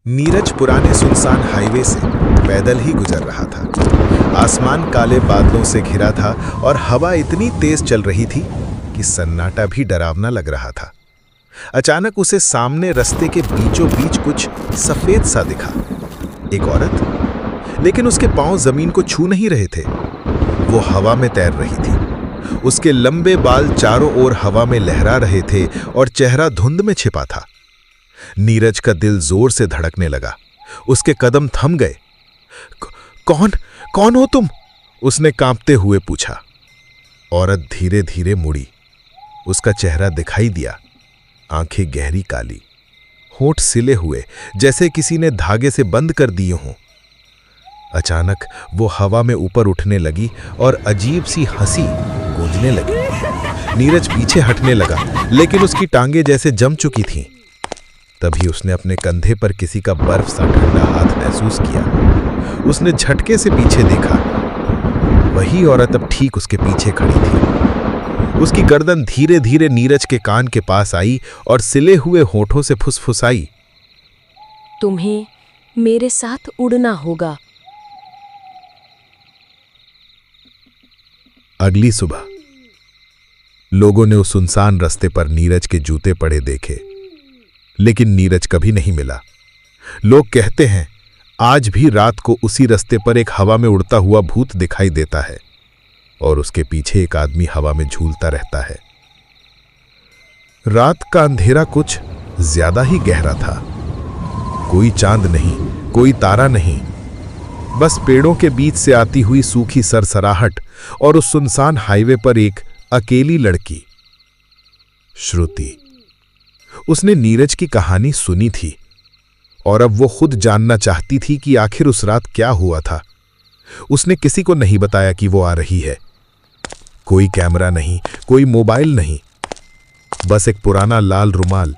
नीरज पुराने सुनसान हाईवे से पैदल ही गुजर रहा था। आसमान काले बादलों से घिरा था और हवा इतनी तेज चल रही थी कि सन्नाटा भी डरावना लग रहा था। अचानक उसे सामने रास्ते के बीचों बीच कुछ सफेद सा दिखा। एक औरत, लेकिन उसके पांव जमीन को छू नहीं रहे थे। वो हवा में तैर रही थी। उसके लंबे बाल चारों ओर हवा में लहरा रहे थे और चेहरा धुंध में छिपा था। नीरज का दिल जोर से धड़कने लगा। उसके कदम थम गए। कौन कौन हो तुम? उसने कांपते हुए पूछा। औरत धीरे धीरे मुड़ी। उसका चेहरा दिखाई दिया। आंखें गहरी काली, होंठ सिले हुए जैसे किसी ने धागे से बंद कर दिए हों। अचानक वो हवा में ऊपर उठने लगी और अजीब सी हंसी गूंजने लगी। नीरज पीछे हटने लगा, लेकिन उसकी टांगें जैसे जम चुकी थीं। तभी उसने अपने कंधे पर किसी का बर्फ सा ठंडा हाथ महसूस किया। उसने झटके से पीछे देखा। वही औरत अब ठीक उसके पीछे खड़ी थी। उसकी गर्दन धीरे धीरे नीरज के कान के पास आई और सिले हुए होठों से फुसफुसाई, तुम्हें मेरे साथ उड़ना होगा। अगली सुबह लोगों ने उस सुनसान रास्ते पर नीरज के जूते पड़े देखे, लेकिन नीरज कभी नहीं मिला। लोग कहते हैं आज भी रात को उसी रास्ते पर एक हवा में उड़ता हुआ भूत दिखाई देता है और उसके पीछे एक आदमी हवा में झूलता रहता है। रात का अंधेरा कुछ ज्यादा ही गहरा था। कोई चांद नहीं, कोई तारा नहीं, बस पेड़ों के बीच से आती हुई सूखी सरसराहट और उस सुनसान हाईवे पर एक अकेली लड़की, श्रुति। उसने नीरज की कहानी सुनी थी और अब वो खुद जानना चाहती थी कि आखिर उस रात क्या हुआ था। उसने किसी को नहीं बताया कि वो आ रही है। कोई कैमरा नहीं, कोई मोबाइल नहीं, बस एक पुराना लाल रुमाल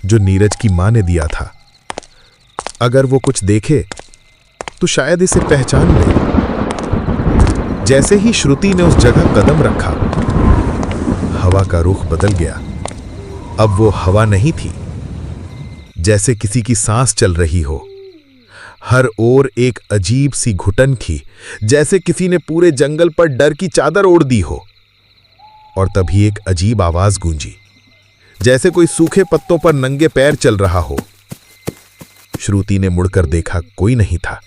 जो नीरज की मां ने दिया था। अगर वो कुछ देखे तो शायद इसे पहचान ले। जैसे ही श्रुति ने उस जगह कदम रखा, हवा का रुख बदल गया। अब वो हवा नहीं थी, जैसे किसी की सांस चल रही हो। हर ओर एक अजीब सी घुटन थी, जैसे किसी ने पूरे जंगल पर डर की चादर ओढ़ दी हो। और तभी एक अजीब आवाज गूंजी, जैसे कोई सूखे पत्तों पर नंगे पैर चल रहा हो। श्रुति ने मुड़कर देखा, कोई नहीं था।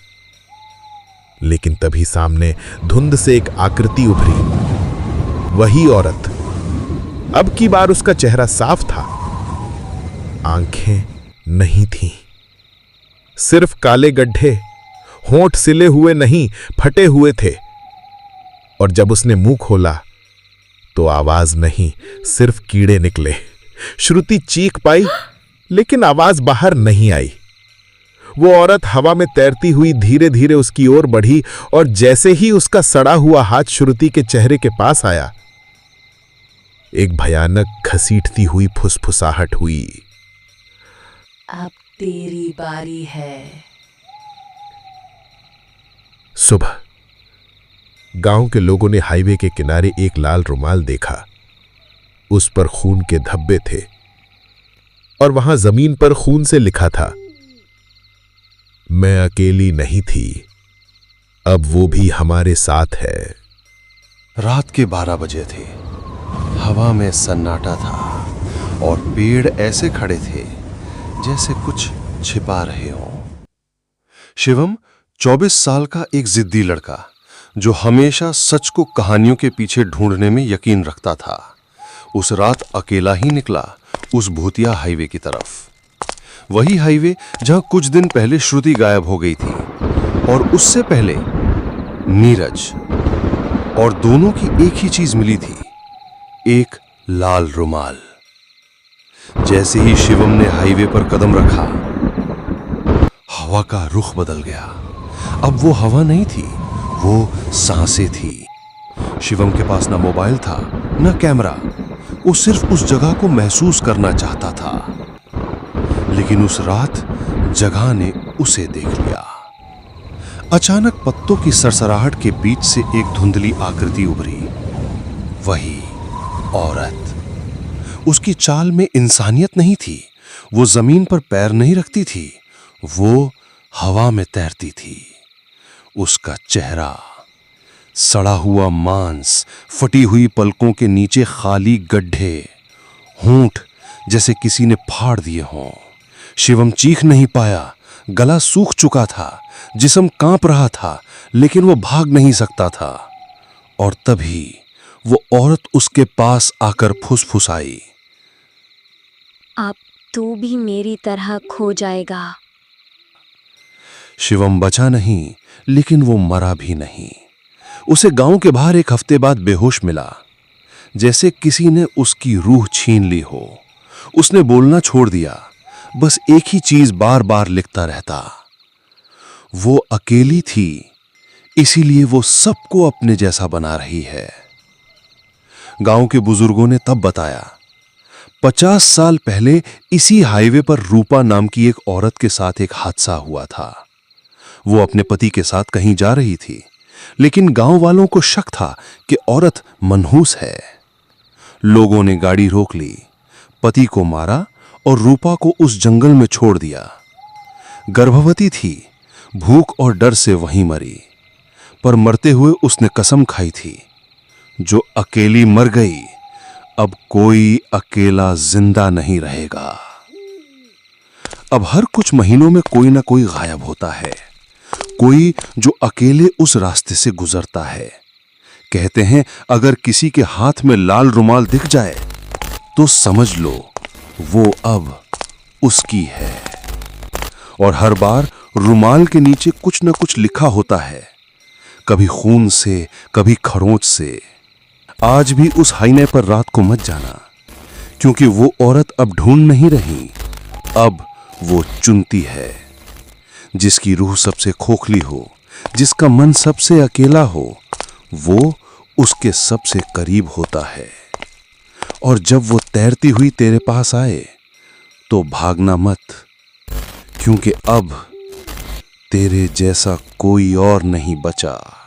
लेकिन तभी सामने धुंध से एक आकृति उभरी। वही औरत। अब की बार उसका चेहरा साफ था। आंखें नहीं थीं, सिर्फ काले गड्ढे। होंठ सिले हुए नहीं, फटे हुए थे। और जब उसने मुंह खोला तो आवाज नहीं, सिर्फ कीड़े निकले। श्रुति चीख पाई, लेकिन आवाज बाहर नहीं आई। वो औरत हवा में तैरती हुई धीरे धीरे उसकी ओर बढ़ी और जैसे ही उसका सड़ा हुआ हाथ श्रुति के चेहरे के पास आया, एक भयानक घसीटती हुई फुसफुसाहट हुई। अब तेरी बारी है। सुबह गांव के लोगों ने हाईवे के किनारे एक लाल रुमाल देखा। उस पर खून के धब्बे थे और वहां जमीन पर खून से लिखा था, मैं अकेली नहीं थी, अब वो भी हमारे साथ है। रात के 12 बजे थे। हवा में सन्नाटा था और पेड़ ऐसे खड़े थे जैसे कुछ छिपा रहे हों। शिवम 24 साल का एक जिद्दी लड़का, जो हमेशा सच को कहानियों के पीछे ढूंढने में यकीन रखता था, उस रात अकेला ही निकला उस भूतिया हाईवे की तरफ। वही हाईवे जहां कुछ दिन पहले श्रुति गायब हो गई थी और उससे पहले नीरज। और दोनों की एक ही चीज मिली थी, एक लाल रुमाल। जैसे ही शिवम ने हाईवे पर कदम रखा, हवा का रुख बदल गया। अब वो हवा नहीं थी, वो सांसें थी। शिवम के पास ना मोबाइल था, ना कैमरा। वो सिर्फ उस जगह को महसूस करना चाहता था। लेकिन उस रात जगह ने उसे देख लिया। अचानक पत्तों की सरसराहट के बीच से एक धुंधली आकृति उभरी। वही औरत। उसकी चाल में इंसानियत नहीं थी। वो जमीन पर पैर नहीं रखती थी, वो हवा में तैरती थी। उसका चेहरा, सड़ा हुआ मांस, फटी हुई पलकों के नीचे खाली गड्ढे, होंठ जैसे किसी ने फाड़ दिए हों। शिवम चीख नहीं पाया, गला सूख चुका था, जिस्म कांप रहा था, लेकिन वो भाग नहीं सकता था। और तभी वो औरत उसके पास आकर फुसफुसाई, अब तू भी मेरी तरह खो जाएगा। शिवम बचा नहीं, लेकिन वो मरा भी नहीं। उसे गांव के बाहर एक हफ्ते बाद बेहोश मिला, जैसे किसी ने उसकी रूह छीन ली हो। उसने बोलना छोड़ दिया, बस एक ही चीज बार बार लिखता रहता। वो अकेली थी, इसीलिए वो सबको अपने जैसा बना रही है। गांव के बुजुर्गों ने तब बताया, 50 साल पहले इसी हाईवे पर रूपा नाम की एक औरत के साथ एक हादसा हुआ था। वो अपने पति के साथ कहीं जा रही थी, लेकिन गांव वालों को शक था कि औरत मनहूस है। लोगों ने गाड़ी रोक ली, पति को मारा और रूपा को उस जंगल में छोड़ दिया। गर्भवती थी, भूख और डर से वहीं मरी। पर मरते हुए उसने कसम खाई थी, जो अकेली मर गई, अब कोई अकेला जिंदा नहीं रहेगा। अब हर कुछ महीनों में कोई ना कोई गायब होता है, कोई जो अकेले उस रास्ते से गुजरता है। कहते हैं अगर किसी के हाथ में लाल रुमाल दिख जाए तो समझ लो वो अब उसकी है। और हर बार रुमाल के नीचे कुछ न कुछ लिखा होता है, कभी खून से, कभी खरोंच से। आज भी उस हाईने पर रात को मत जाना, क्योंकि वो औरत अब ढूंढ नहीं रही, अब वो चुनती है। जिसकी रूह सबसे खोखली हो, जिसका मन सबसे अकेला हो, वो उसके सबसे करीब होता है। और जब वो तैरती हुई तेरे पास आए तो भागना मत, क्योंकि अब तेरे जैसा कोई और नहीं बचा।